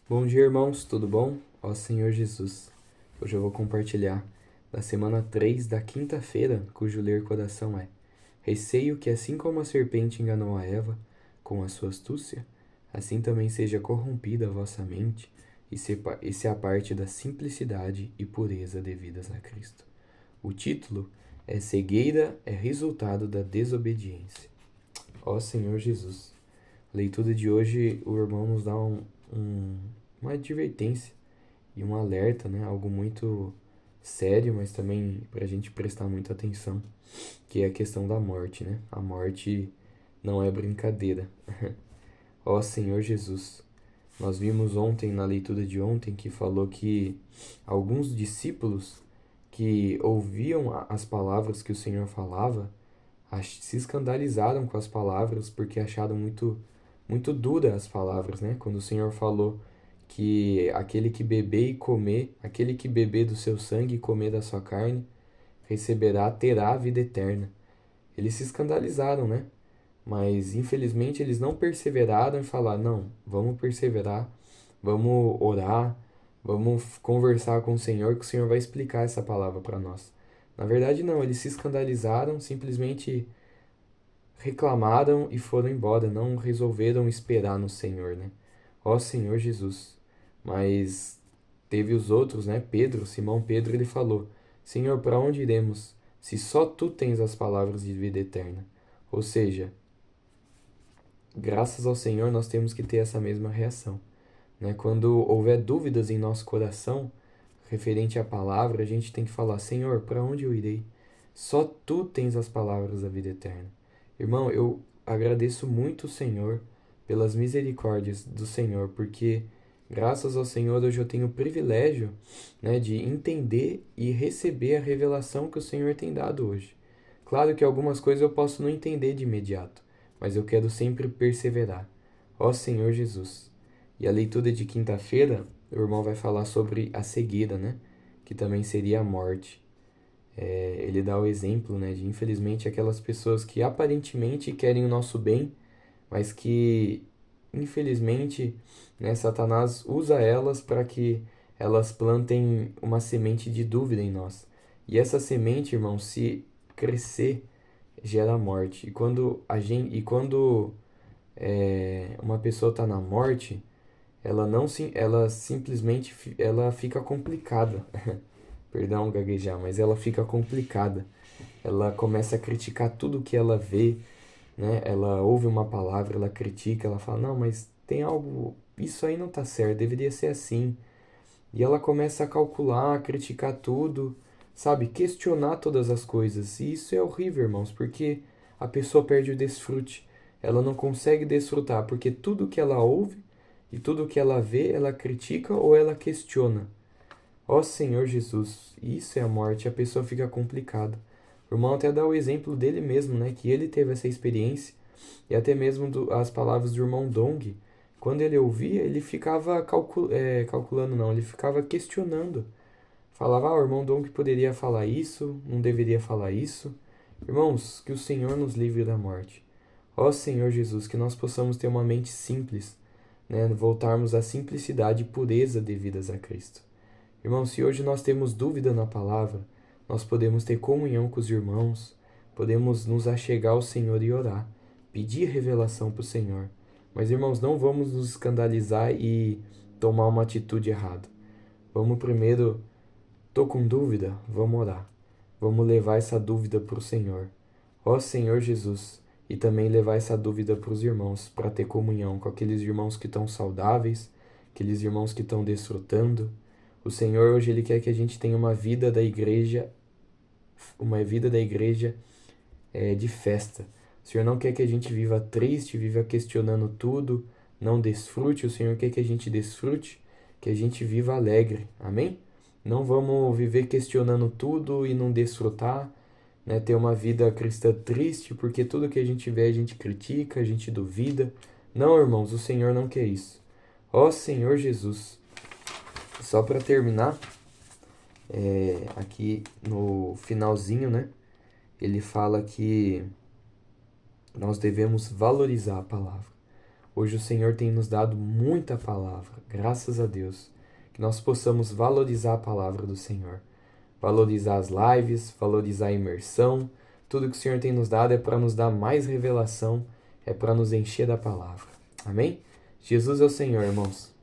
Bom dia, irmãos, tudo bom? Ó Senhor Jesus, hoje eu vou compartilhar da semana 3 da quinta-feira, cujo ler coração é: Receio que, assim como a serpente enganou a Eva com a sua astúcia, assim também seja corrompida a vossa mente e se aparte da simplicidade e pureza devidas a Cristo. O título é: Cegueira é resultado da desobediência. Ó Senhor Jesus, a leitura de hoje, o irmão nos dá uma advertência e um alerta, né? Algo muito sério, mas também para a gente prestar muita atenção, que é a questão da morte, né? A morte não é brincadeira. Ó Senhor Jesus, nós vimos ontem, na leitura de ontem, que falou que alguns discípulos que ouviam as palavras que o Senhor falava, se escandalizaram com as palavras porque acharam muito dura as palavras, né? Quando o Senhor falou que aquele que beber do seu sangue e comer da sua carne, terá a vida eterna. Eles se escandalizaram, né? Mas infelizmente eles não perseveraram em falar, não, vamos perseverar, vamos orar, vamos conversar com o Senhor, que o Senhor vai explicar essa palavra para nós. Na verdade, não, eles se escandalizaram, simplesmente reclamaram e foram embora, não resolveram esperar no Senhor, né? Ó Senhor Jesus. Mas teve os outros, né? Simão Pedro, ele falou: Senhor, para onde iremos, se só tu tens as palavras de vida eterna? Ou seja, graças ao Senhor nós temos que ter essa mesma reação, né? Quando houver dúvidas em nosso coração referente à palavra, a gente tem que falar: Senhor, para onde eu irei? Só tu tens as palavras da vida eterna. Irmão, eu agradeço muito o Senhor pelas misericórdias do Senhor, porque graças ao Senhor hoje eu tenho o privilégio, né, de entender e receber a revelação que o Senhor tem dado hoje. Claro que algumas coisas eu posso não entender de imediato, mas eu quero sempre perseverar. Ó Senhor Jesus. E a leitura de quinta-feira, o irmão vai falar sobre a cegueira, né? Que também seria a morte. Ele dá o exemplo, né, de infelizmente aquelas pessoas que aparentemente querem o nosso bem, mas que infelizmente, né, Satanás usa elas para que elas plantem uma semente de dúvida em nós. E essa semente, irmão, se crescer, gera morte. E quando uma pessoa está na morte, ela não se, ela simplesmente ela fica complicada. Perdão gaguejar, mas ela fica complicada. Ela começa a criticar tudo que ela vê, né? Ela ouve uma palavra, ela critica, ela fala: "Não, mas tem algo, isso aí não tá certo, deveria ser assim". E ela começa a calcular, a criticar tudo, sabe? Questionar todas as coisas. E isso é horrível, irmãos, porque a pessoa perde o desfrute. Ela não consegue desfrutar, porque tudo que ela ouve e tudo que ela vê, ela critica ou ela questiona. Ó Senhor Jesus, isso é a morte, a pessoa fica complicada. O irmão até dá o exemplo dele mesmo, né? Que ele teve essa experiência, e até mesmo as palavras do irmão Dong. Quando ele ouvia, ele ficava calculando, não, ele ficava questionando. Falava: o irmão Dong poderia falar isso, não deveria falar isso. Irmãos, que o Senhor nos livre da morte. Ó Senhor Jesus, que nós possamos ter uma mente simples, né? Voltarmos à simplicidade e pureza devidas a Cristo. Irmãos, se hoje nós temos dúvida na palavra, nós podemos ter comunhão com os irmãos, podemos nos achegar ao Senhor e orar, pedir revelação para o Senhor. Mas, irmãos, não vamos nos escandalizar e tomar uma atitude errada. Vamos primeiro, tô com dúvida, vamos orar. Vamos levar essa dúvida para o Senhor. Ó Senhor Jesus, e também levar essa dúvida para os irmãos, para ter comunhão com aqueles irmãos que estão saudáveis, aqueles irmãos que estão desfrutando. O Senhor hoje ele quer que a gente tenha uma vida da igreja de festa. O Senhor não quer que a gente viva triste, viva questionando tudo, não desfrute. O Senhor quer que a gente desfrute, que a gente viva alegre. Amém? Não vamos viver questionando tudo e não desfrutar, né? Ter uma vida cristã triste, porque tudo que a gente vê a gente critica, a gente duvida. Não, irmãos, o Senhor não quer isso. Ó Senhor Jesus. Só para terminar, aqui no finalzinho, né? Ele fala que nós devemos valorizar a palavra. Hoje o Senhor tem nos dado muita palavra, graças a Deus. Que nós possamos valorizar a palavra do Senhor. Valorizar as lives, valorizar a imersão. Tudo que o Senhor tem nos dado é para nos dar mais revelação, é para nos encher da palavra. Amém? Jesus é o Senhor, irmãos.